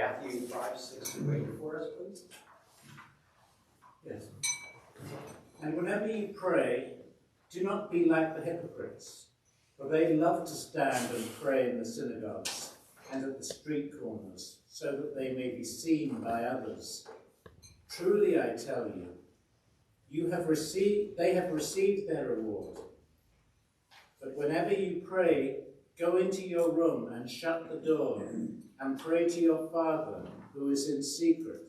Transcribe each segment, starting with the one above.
Matthew 5:6-8 for us, please? Yes. And whenever you pray, do not be like the hypocrites, for they love to stand and pray in the synagogues and at the street corners, so that they may be seen by others. Truly I tell you, they have received their reward. But whenever you pray, go into your room and shut the door, and pray to your Father who is in secret,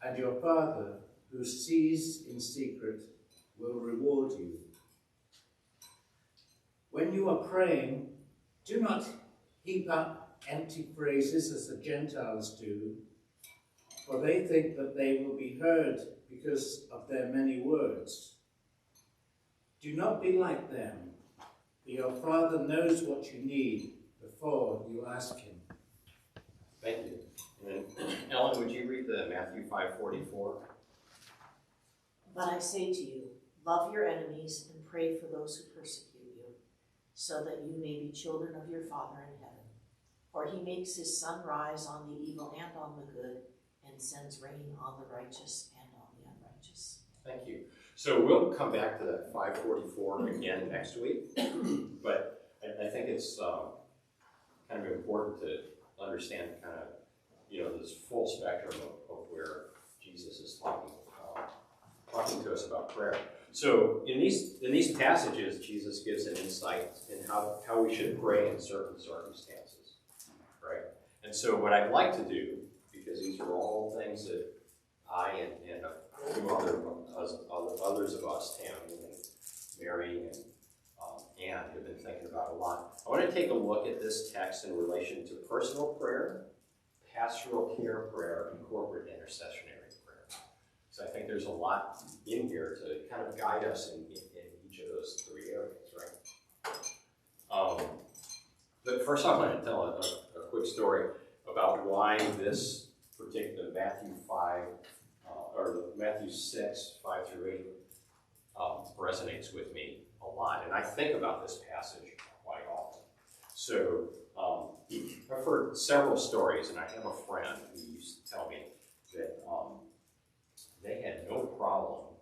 and your Father who sees in secret will reward you. When you are praying, do not heap up empty phrases as the Gentiles do, for they think that they will be heard because of their many words. Do not be like them, for your Father knows what you need before you ask him. Thank you. And then, Ellen, would you read the Matthew 5:44? But I say to you, love your enemies and pray for those who persecute you, so that you may be children of your Father in heaven. For he makes his sun rise on the evil and on the good, and sends rain on the righteous and on the unrighteous. Thank you. So we'll come back to that 5:44 again next week, but I think it's kind of important to understand kind of, this full spectrum of where Jesus is talking to us about prayer. So in these passages, Jesus gives an insight in how we should pray in certain circumstances, right? And so what I'd like to do, because these are all things that I and a few others of us, Tammy and Mary and Anne, have been thinking about a lot. I want to take a look at this text in relation to personal prayer, pastoral care prayer, and corporate intercessionary prayer. So I think there's a lot in here to kind of guide us in each of those three areas, right? But first I want to tell a quick story about why this particular Matthew 6, 5-8 resonates with me a lot. And I think about this passage quite often. So I've heard several stories, and I have a friend who used to tell me that they had no problem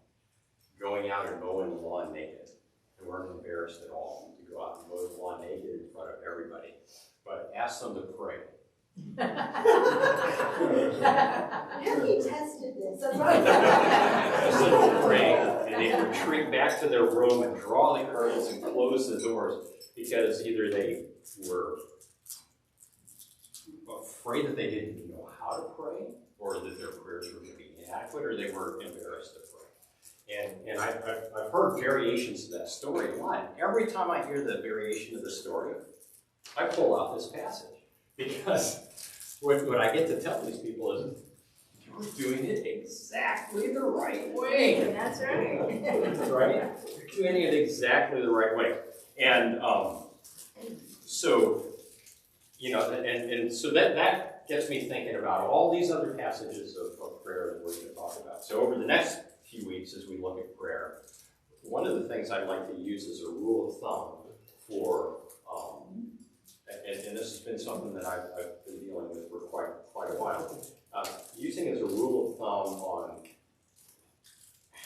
going out and mowing the lawn naked. They weren't embarrassed at all to go out and mow the lawn naked in front of everybody. But ask them to pray. Have you tested this? That's right. Ask them to pray, and they retreat back to their room and draw the curtains and close the doors, because either they were afraid that they didn't know how to pray, or that their prayers were going to be inadequate, or they were embarrassed to pray. And I've heard variations of that story a lot. And every time I hear the variation of the story, I pull out this passage. Because what I get to tell these people is, you're doing it exactly the right way. That's right. Right? You're doing it exactly the right way. And so, and so that gets me thinking about all these other passages of prayer that we're going to talk about. So over the next few weeks, as we look at prayer, one of the things I'd like to use as a rule of thumb for and this has been something that I've been dealing with for quite a while. Using as a rule of thumb on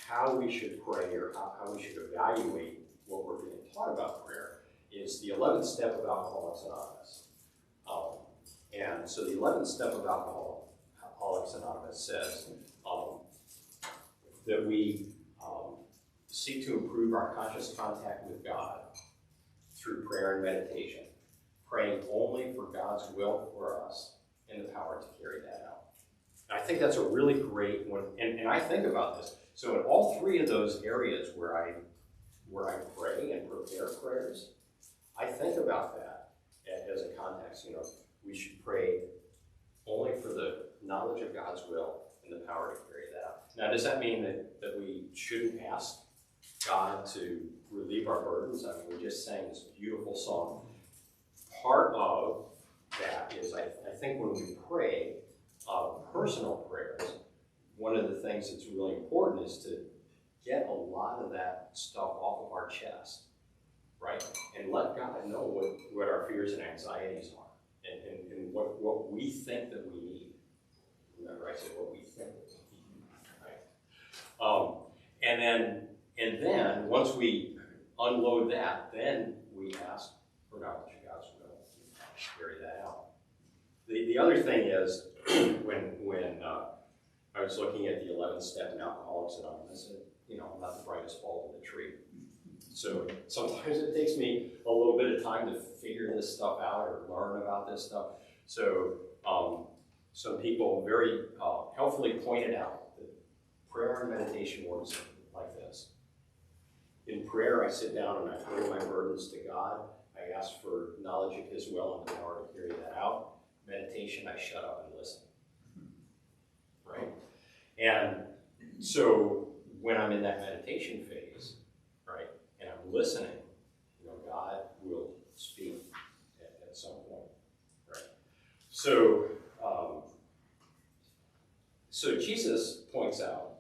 how we should pray, or how we should evaluate what we're being taught about prayer, is the 11th step of Alcoholics Anonymous. And so the 11th step of Alcoholics Anonymous says that we seek to improve our conscious contact with God through prayer and meditation, praying only for God's will for us and the power to carry that out. And I think that's a really great one, and I think about this. So in all three of those areas where I pray and prepare prayers, I think about that as a context. We should pray only for the knowledge of God's will and the power to carry that out. Now, does that mean that we shouldn't ask God to relieve our burdens? I mean, we just sang this beautiful song. Part of that is, I think when we pray personal prayers, one of the things that's really important is to get a lot of that stuff off of our chest, right? And let God know what our fears and anxieties are, and what we think that we need. remember, I said what we think. Right? And then once we unload that, then we ask for knowledge of God's will to carry that out. The other thing is when I was looking at the 11th step in Alcoholics Anonymous, and, I'm not the brightest bulb in the tree. So sometimes it takes me a little bit of time to figure this stuff out or learn about this stuff. So some people very helpfully pointed out that prayer and meditation works like this. In prayer, I sit down and I throw my burdens to God. I ask for knowledge of His will and the power to carry that out. Meditation, I shut up and listen. Right? And so when I'm in that meditation phase, right, and I'm listening, God will speak at some point. Right? So Jesus points out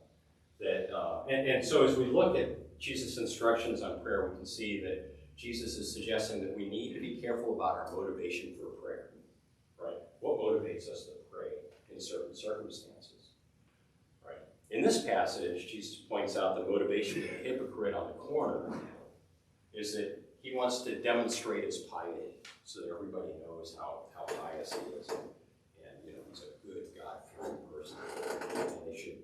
that, and so as we look at Jesus' instructions on prayer, we can see that Jesus is suggesting that we need to be careful about our motivation for prayer. Right? What motivates us to pray in certain circumstances? Right? In this passage, Jesus points out the motivation of the hypocrite on the corner is that he wants to demonstrate his piety so that everybody knows how pious he is. And he's a good, God-fearing person. And they should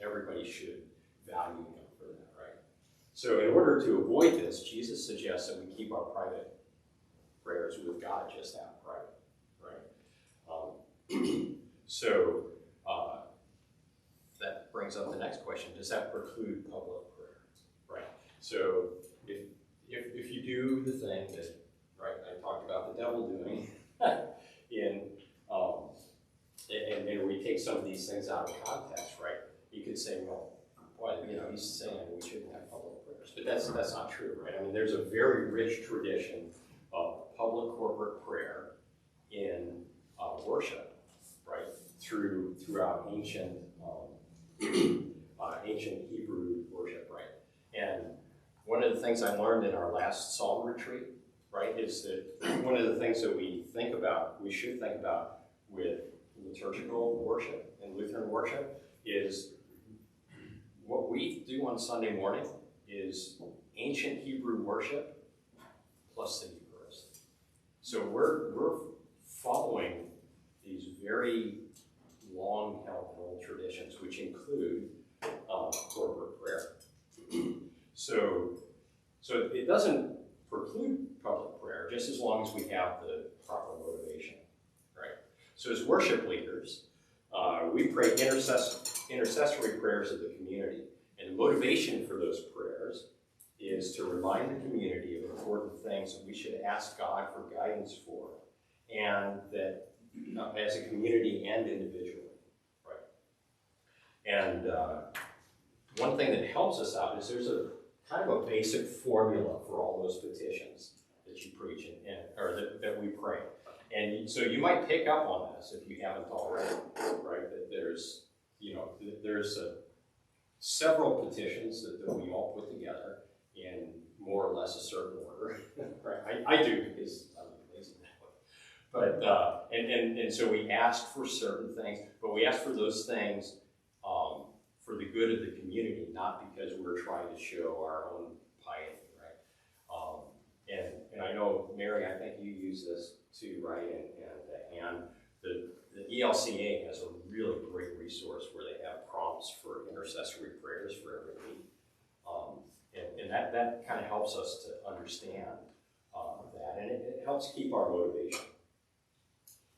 everybody should value him for that, right? So in order to avoid this, Jesus suggests that we keep our private prayers with God just that private, right? So that brings up the next question: does that preclude public prayer? Right. So if you do the thing that I talked about the devil doing, and we take some of these things out of context, right? You could say, well, boy, he's saying we shouldn't have public prayers, but that's not true, right? I mean, there's a very rich tradition of public corporate prayer in worship, right? Throughout ancient Hebrew worship, right? And one of the things I learned in our last Psalm retreat, right, is that one of the things that we should think about with liturgical worship and Lutheran worship is what we do on Sunday morning is ancient Hebrew worship plus the Eucharist. So we're following these very long-held old traditions, which include corporate prayer. So it doesn't preclude public prayer, just as long as we have the proper motivation, right? So as worship leaders, we pray intercessory prayers of the community. And the motivation for those prayers is to remind the community of important things that we should ask God for guidance for, and that as a community and individually, right? And one thing that helps us out is there's a kind of a basic formula for all those petitions that you preach or that we pray. And so you might pick up on this if you haven't already, right? That there's several petitions that we all put together in more or less a certain order, right? I do because I'm lazy that way. But and so we ask for certain things, but we ask for those things for the good of the community, not because we're trying to show our own piety, right? And I know, Mary, I think you use this too, right? And the ELCA has a really great resource where they have prompts for intercessory prayers for every week. And that kind of helps us to understand that, and it helps keep our motivation.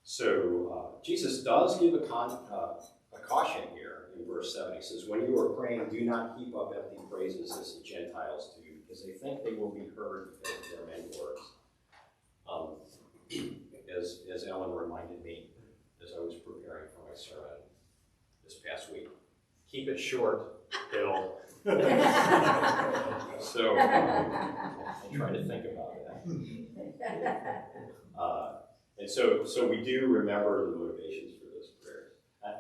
So Jesus does give a caution here in verse 7. He says, when you are praying, do not heap up empty phrases as the Gentiles do, because they think they will be heard because of their many words. As Ellen reminded me as I was preparing for my sermon this past week, keep it short, Bill. So I try to think about that. And so we do remember the motivations for those prayers.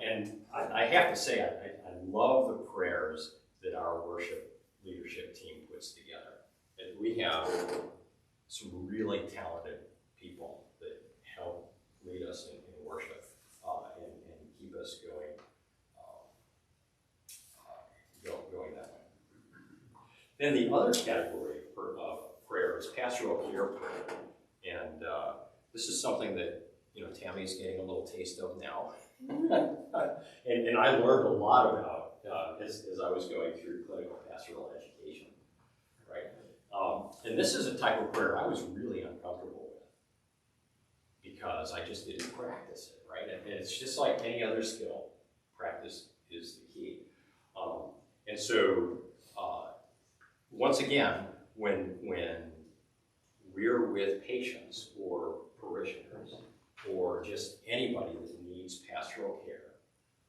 And I have to say, I love the prayers that our worship leadership team puts together. And we have some really talented people And the other category of prayer is pastoral care prayer. And this is something that, Tammy's getting a little taste of now. and I learned a lot about as I was going through clinical pastoral education, right? And this is a type of prayer I was really uncomfortable with because I just didn't practice it, right? And it's just like any other skill, practice is the key. And so, once again, when we're with patients or parishioners or just anybody that needs pastoral care,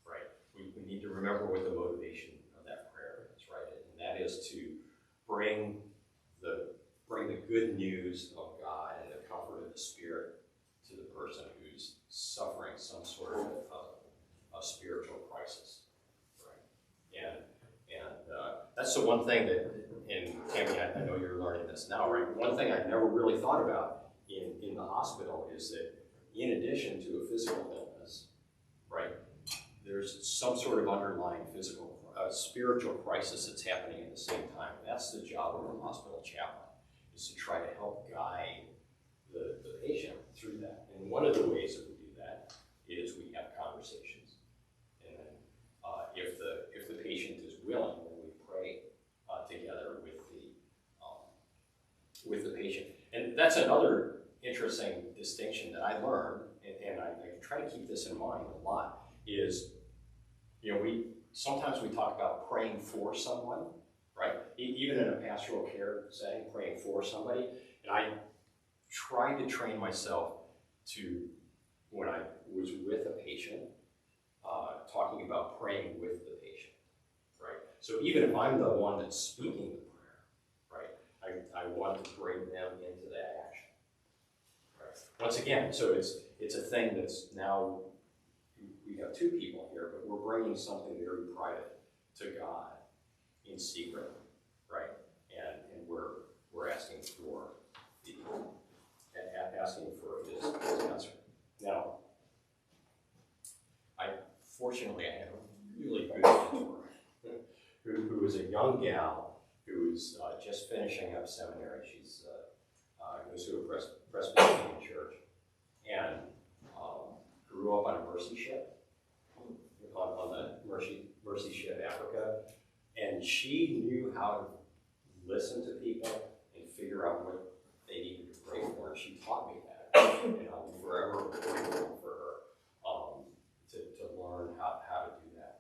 right, we need to remember what the motivation of that prayer is, right? And that is to bring the good news of God and the comfort of the Spirit to the person who's suffering some sort of a spiritual crisis, right? And that's the one thing that, and Tammy, I know you're learning this now, right? One thing I never really thought about in the hospital is that in addition to a physical illness, right, there's some sort of underlying spiritual crisis that's happening at the same time. That's the job of a hospital chaplain, is to try to help guide the patient through that. And one of the ways that we do that is we have conversations. And then if the patient is willing, then we pray together with the patient. And that's another interesting distinction that I learned, and I try to keep this in mind a lot, is, sometimes we talk about praying for someone, right? Even in a pastoral care setting, praying for somebody. And I tried to train myself to, when I was with a patient, talking about praying with the patient, right? So even if I'm the one that's speaking the prayer, right, I want to bring them into that action, right? Once again, so it's a thing that's now, we have two people here, but we're bringing something very private to God in secret, right? And we're asking for his answer. Now, fortunately, I had a really good mentor who was a young gal who was just finishing up seminary. She's goes to a Presbyterian church and grew up on a mercy ship, on the mercy ship Africa, and she knew how to listen to people and figure out what they needed to pray for. And she taught me that, and I'm forever grateful for her to learn how to do that.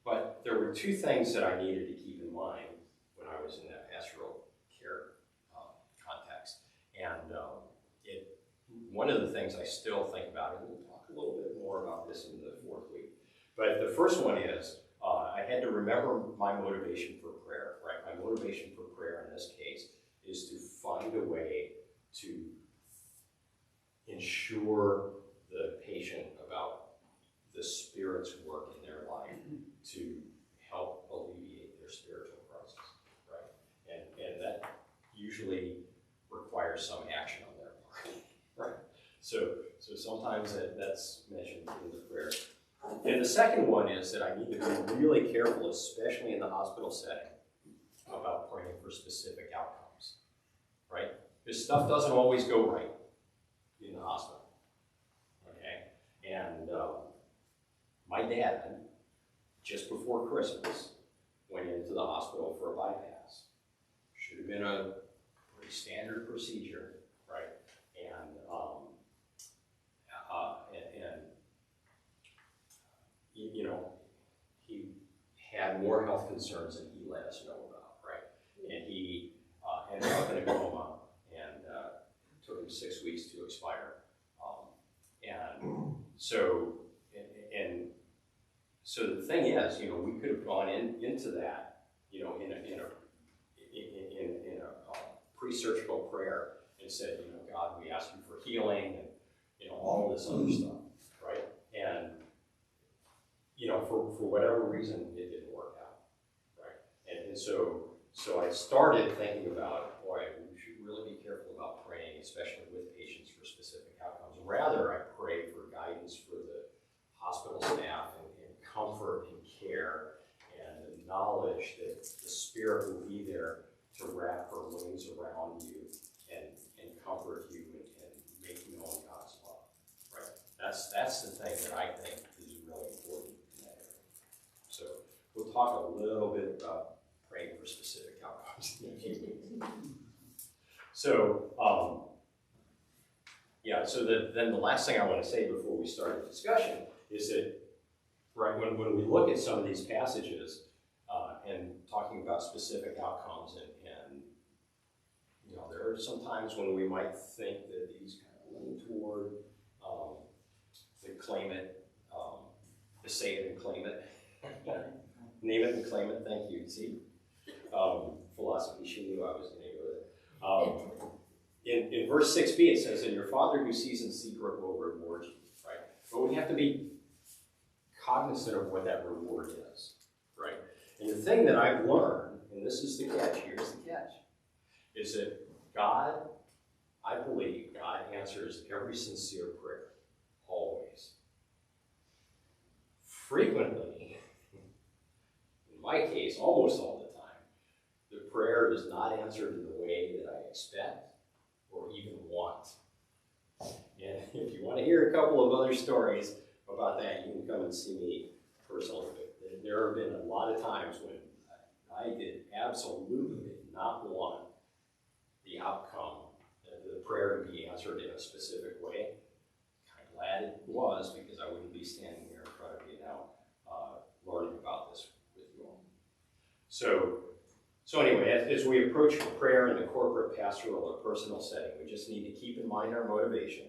But there were two things that I needed to keep in mind when I was in that pastoral care context, and one of the things I still think about, and we'll talk a little bit more about this in the fourth week, but the first one is I had to remember my motivation for prayer, right? My motivation for prayer in this case is to find a way to ensure the patient about the Spirit's work in their life to help alleviate their spiritual crisis, right? And that usually requires some action on their part, right? So sometimes that's mentioned in the prayer. And the second one is that I need to be really careful, especially in the hospital setting, about praying for specific outcomes, right? This stuff doesn't always go right in the hospital, okay? And my dad, just before Christmas, went into the hospital for a bypass. Should have been a pretty standard procedure, right? And he had more health concerns than he let us know about, right? And he ended up in a coma, and took him 6 weeks to expire. So the thing is, we could have gone into that, in a pre-surgical prayer and said, God, we ask you for healing, and all this other stuff, right? And for whatever reason, it didn't work out, right? And so I started thinking about, boy, we should really be careful about praying, especially with patients, for specific outcomes. Rather, I pray for guidance for the hospital staff and comfort and care and knowledge that's the thing that I think is really important in that area. So we'll talk a little bit about praying for specific outcomes in a few weeks. So, then the last thing I want to say before we start the discussion is that, right, when we look at some of these passages and talking about specific outcomes, and you know, there are some times when we might think that these kind of lean toward the claim it, the say it and claim it, name it and claim it. Thank you. See, philosophy. She knew I was going to go there. In verse 6b, it says, "And your Father who sees in secret will reward you." Right? But we have to be cognizant of what that reward is. Right? And the thing that I've learned, and this is the catch, here's the catch, is that God, I believe, God answers every sincere prayer, always. Frequently, in my case, almost all the time, the prayer is not answered in the way that I expect or even want. And if you want to hear a couple of other stories about that, you can come and see me personally. But there have been a lot of times when I did absolutely not want the outcome, the prayer to be answered in a specific way. I'm glad it was, because I wouldn't be standing here in front of you now learning about this with you all. So anyway, as we approach prayer in the corporate, pastoral, or personal setting, we just need to keep in mind our motivation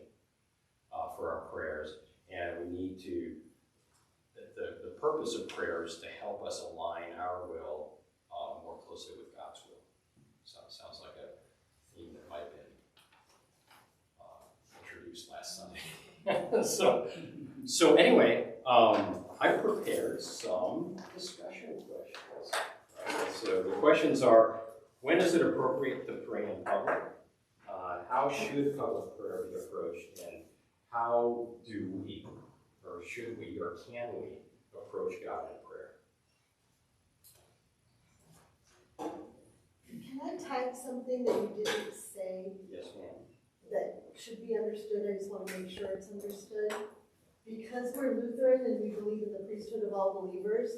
for our prayers, and we need to, the purpose of prayer is to help us align our will more closely with God's will. So it sounds like a theme that might have been introduced last Sunday. So anyway, I prepared some discussion questions. Right? So the questions are: when is it appropriate to pray in public? How should public prayer be approached? And how do we, or should we, or can we approach God in prayer? Can I type something that you didn't say Yes, ma'am. that should be understood? I just want to make sure it's understood. Because we're Lutheran and we believe in the priesthood of all believers,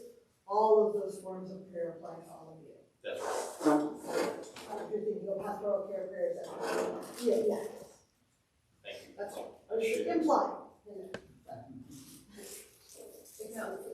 all of those forms of prayer apply to all of you. That's right. If you're thinking of pastoral care prayers, that's yeah. Thank you. That's all. I was just implying. It sounds